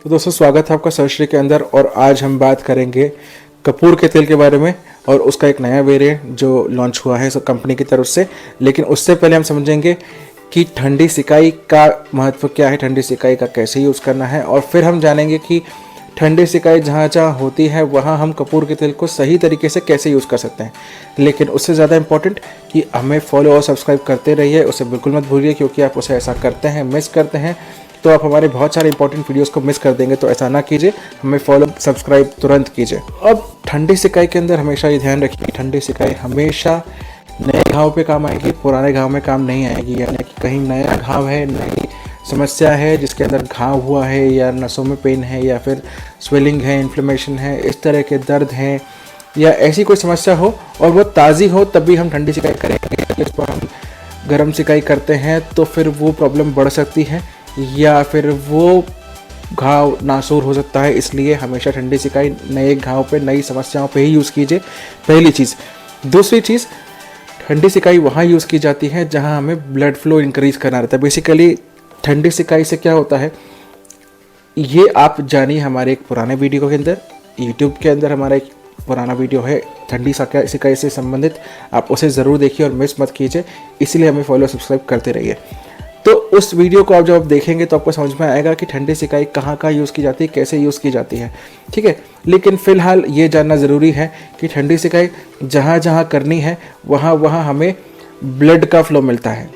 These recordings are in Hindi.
तो दोस्तों स्वागत है आपका सर्चरी के अंदर। और आज हम बात करेंगे कपूर के तेल के बारे में और उसका एक नया वेरिएंट जो लॉन्च हुआ है कंपनी की तरफ से। लेकिन उससे पहले हम समझेंगे कि ठंडी सिकाई का महत्व क्या है, ठंडी सिकाई का कैसे यूज़ करना है, और फिर हम जानेंगे कि ठंडी सिकाई जहाँ जहाँ होती है वहाँ हम कपूर के तेल को सही तरीके से कैसे यूज़ कर सकते हैं। लेकिन उससे ज़्यादा इम्पोर्टेंट कि हमें फॉलो और सब्सक्राइब करते रहिए, उसे बिल्कुल मत भूलिए, क्योंकि आप उसे ऐसा करते हैं मिस करते हैं तो आप हमारे बहुत सारे इंपॉर्टेंट वीडियोस को मिस कर देंगे। तो ऐसा ना कीजिए, हमें फॉलो सब्सक्राइब तुरंत कीजिए। अब ठंडी सिकाई के अंदर हमेशा ये ध्यान रखिए कि ठंडी सिकाई हमेशा नए घाव पे काम आएगी, पुराने घाव में काम नहीं आएगी। यानी कि कहीं नया घाव है, नई समस्या है जिसके अंदर घाव हुआ है, या नसों में पेन है, या फिर स्वेलिंग है, इन्फ्लेमेशन है, इस तरह के दर्द हैं, या ऐसी कोई समस्या हो और वो ताज़ी हो, तभी हम ठंडी सिकाई करेंगे। इस पर हम गर्म सिकाई करते हैं तो फिर वो प्रॉब्लम बढ़ सकती है या फिर वो घाव नासूर हो सकता है। इसलिए हमेशा ठंडी सिकाई नए घाव पे, नई समस्याओं पे ही यूज़ कीजिए, पहली चीज़। दूसरी चीज़, ठंडी सिकाई वहाँ यूज़ की जाती है जहाँ हमें ब्लड फ्लो इंक्रीज करना रहता है। बेसिकली ठंडी सिकाई से क्या होता है ये आप जानिए हमारे एक पुराने वीडियो के अंदर। यूट्यूब के अंदर हमारा एक पुराना वीडियो है ठंडी सिकाई से संबंधित, आप उसे ज़रूर देखिए और मिस मत कीजिए। इसीलिए हमें फॉलो सब्सक्राइब करते रहिए। तो उस वीडियो को आप जब देखेंगे तो आपको समझ में आएगा कि ठंडी सिकाई कहाँ कहाँ यूज़ की जाती है, कैसे यूज़ की जाती है, ठीक है। लेकिन फ़िलहाल ये जानना ज़रूरी है कि ठंडी सिकाई जहाँ जहाँ करनी है वहाँ वहाँ हमें ब्लड का फ्लो मिलता है,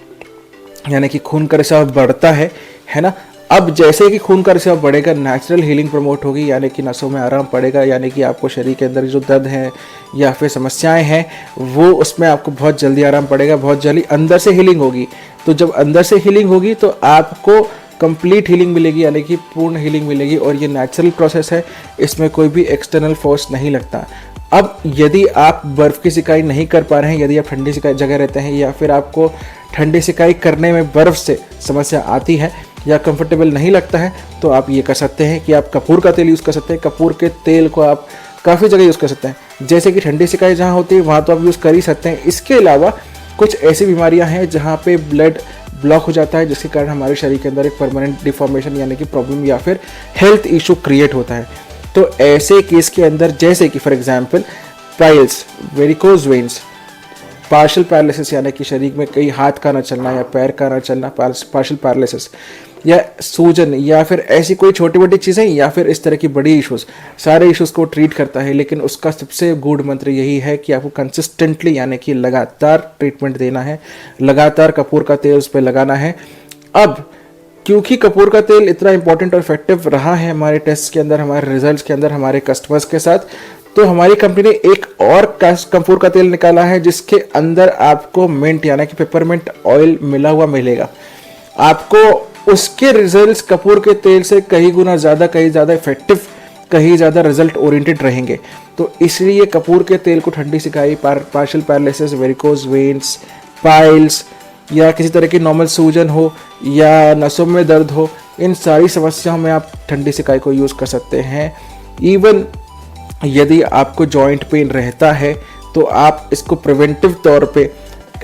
यानी कि खून का रिसाव बढ़ता है ना। अब जैसे कि खून का रिसाव बढ़ेगा, नेचुरल हीलिंग प्रमोट होगी, यानी कि नसों में आराम पड़ेगा, यानी कि आपको शरीर के अंदर जो दर्द है या फिर समस्याएं हैं वो उसमें आपको बहुत जल्दी आराम पड़ेगा, बहुत जल्दी अंदर से हीलिंग होगी। तो जब अंदर से हीलिंग होगी तो आपको कंप्लीट हीलिंग मिलेगी, यानी कि पूर्ण हीलिंग मिलेगी। और ये नेचुरल प्रोसेस है, इसमें कोई भी एक्सटर्नल फोर्स नहीं लगता। अब यदि आप बर्फ़ की सिकाई नहीं कर पा रहे हैं, यदि आप ठंडी सिकाई जगह रहते हैं, या फिर आपको ठंडी सिकाई करने में बर्फ़ से समस्या आती है या कंफर्टेबल नहीं लगता है, तो आप ये कर सकते हैं कि आप कपूर का तेल यूज़ कर सकते हैं। कपूर के तेल को आप काफ़ी जगह यूज़ कर सकते हैं। जैसे कि ठंडी सिकाई जहाँ होती है वहाँ तो आप यूज़ कर ही सकते हैं। इसके अलावा कुछ ऐसी बीमारियाँ हैं जहाँ पे ब्लड ब्लॉक हो जाता है, जिसके कारण हमारे शरीर के अंदर एक परमानेंट डिफॉर्मेशन यानी कि प्रॉब्लम या फिर हेल्थ इशू क्रिएट होता है। तो ऐसे केस के अंदर, जैसे कि for example piles, varicose veins, partial paralysis यानी कि शरीर में कहीं हाथ का ना चलना या पैर का ना चलना, पार्शियल पैरालिसिस, या सूजन, या फिर ऐसी कोई छोटी मोटी चीज़ें, या फिर इस तरह की बड़ी इश्यूज़, सारे इश्यूज़ को ट्रीट करता है। लेकिन उसका सबसे गूढ़ मंत्र यही है कि आपको कंसिस्टेंटली यानी कि लगातार ट्रीटमेंट देना है, लगातार कपूर का तेल उस पर लगाना है। अब क्योंकि कपूर का तेल इतना इंपॉर्टेंट और इफेक्टिव रहा है हमारे टेस्ट के अंदर, हमारे रिजल्ट्स के अंदर, हमारे कस्टमर्स के साथ, तो हमारी कंपनी ने एक और कपूर का तेल निकाला है जिसके अंदर आपको मिंट यानी कि पेपरमिंट ऑयल मिला हुआ मिलेगा। आपको उसके रिजल्ट्स कपूर के तेल से कहीं गुना ज़्यादा, कहीं ज़्यादा इफेक्टिव, कहीं ज़्यादा रिजल्ट ओरिएंटेड रहेंगे। तो इसलिए कपूर के तेल को ठंडी सिकाई, partial paralysis, varicose veins, piles, या किसी तरह की नॉर्मल सूजन हो, या नसों में दर्द हो, इन सारी समस्याओं में आप ठंडी सिकाई को यूज़ कर सकते हैं। इवन यदि आपको जॉइंट पेन रहता है तो आप इसको प्रिवेंटिव तौर पे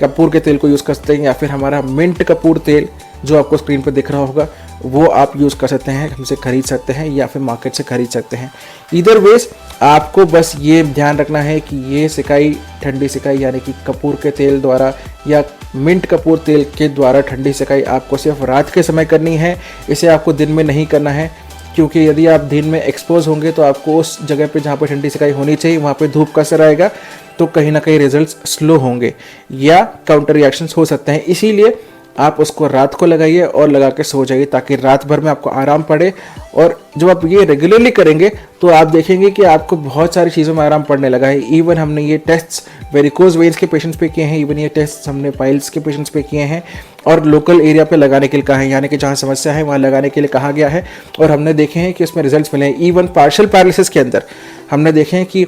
कपूर के तेल को यूज़ कर सकते हैं, या फिर हमारा मिंट कपूर तेल जो आपको स्क्रीन पर दिख रहा होगा वो आप यूज़ कर सकते हैं, हमसे खरीद सकते हैं या फिर मार्केट से खरीद सकते हैं। इधर वेज आपको बस ये ध्यान रखना है कि ये सिकाई, ठंडी सिकाई यानी कि कपूर के तेल द्वारा या मिंट कपूर तेल के द्वारा ठंडी सिकाई आपको सिर्फ रात के समय करनी है। इसे आपको दिन में नहीं करना है, क्योंकि यदि आप दिन में एक्सपोज होंगे तो आपको उस जगह पे जहाँ पे ठंडी सिकाई होनी चाहिए वहाँ पे धूप का असर आएगा, तो कहीं ना कहीं रिजल्ट्स स्लो होंगे या काउंटर रिएक्शंस हो सकते हैं। इसीलिए आप उसको रात को लगाइए और लगा के सो जाइए, ताकि रात भर में आपको आराम पड़े। और जब आप ये रेगुलरली करेंगे तो आप देखेंगे कि आपको बहुत सारी चीज़ों में आराम पड़ने लगा है। इवन हमने ये टेस्ट्स वेरिकोज वेन्स के पेशेंट्स पे किए हैं, इवन ये टेस्ट हमने पाइल्स के पेशेंट्स पे किए हैं, और लोकल एरिया पे लगाने के लिए कहा है, यानी कि जहाँ समस्या है वहाँ लगाने के लिए कहा गया है, और हमने देखे हैं कि उसमें रिजल्ट्स मिले हैं। इवन पार्शियल पैरालिसिस के अंदर हमने देखे हैं कि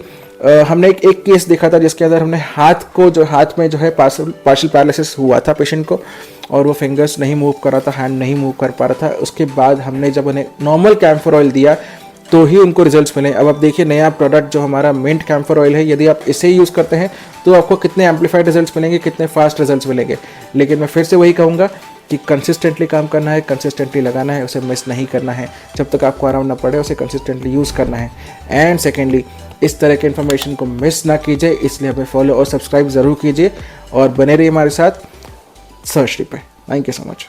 हमने एक केस देखा था जिसके अंदर हमने हाथ में जो है पार्शियल पैरालिसिस हुआ था पेशेंट को, और वो फिंगर्स नहीं मूव कर रहा था, हैंड नहीं मूव कर पा रहा था। उसके बाद हमने जब उन्हें नॉर्मल कैम्फर ऑयल दिया तो ही उनको रिजल्ट्स मिले। अब आप देखिए नया प्रोडक्ट जो हमारा मिंट कैम्फर ऑयल है, यदि आप इसे यूज़ करते हैं तो आपको कितने एम्पलीफाइड रिजल्ट्स मिलेंगे, कितने फास्ट रिजल्ट्स मिलेंगे। लेकिन मैं फिर से वही कहूँगा कि कंसिस्टेंटली काम करना है, कंसिस्टेंटली लगाना है, उसे मिस नहीं करना है, जब तक आपको आराम ना पड़े उसे कंसिस्टेंटली यूज़ करना है। एंड सेकेंडली, इस तरह के इन्फॉर्मेशन को मिस ना कीजिए, इसलिए हमें फॉलो और सब्सक्राइब ज़रूर कीजिए और बने रहिए हमारे साथ सर्च पे। Thank you so much.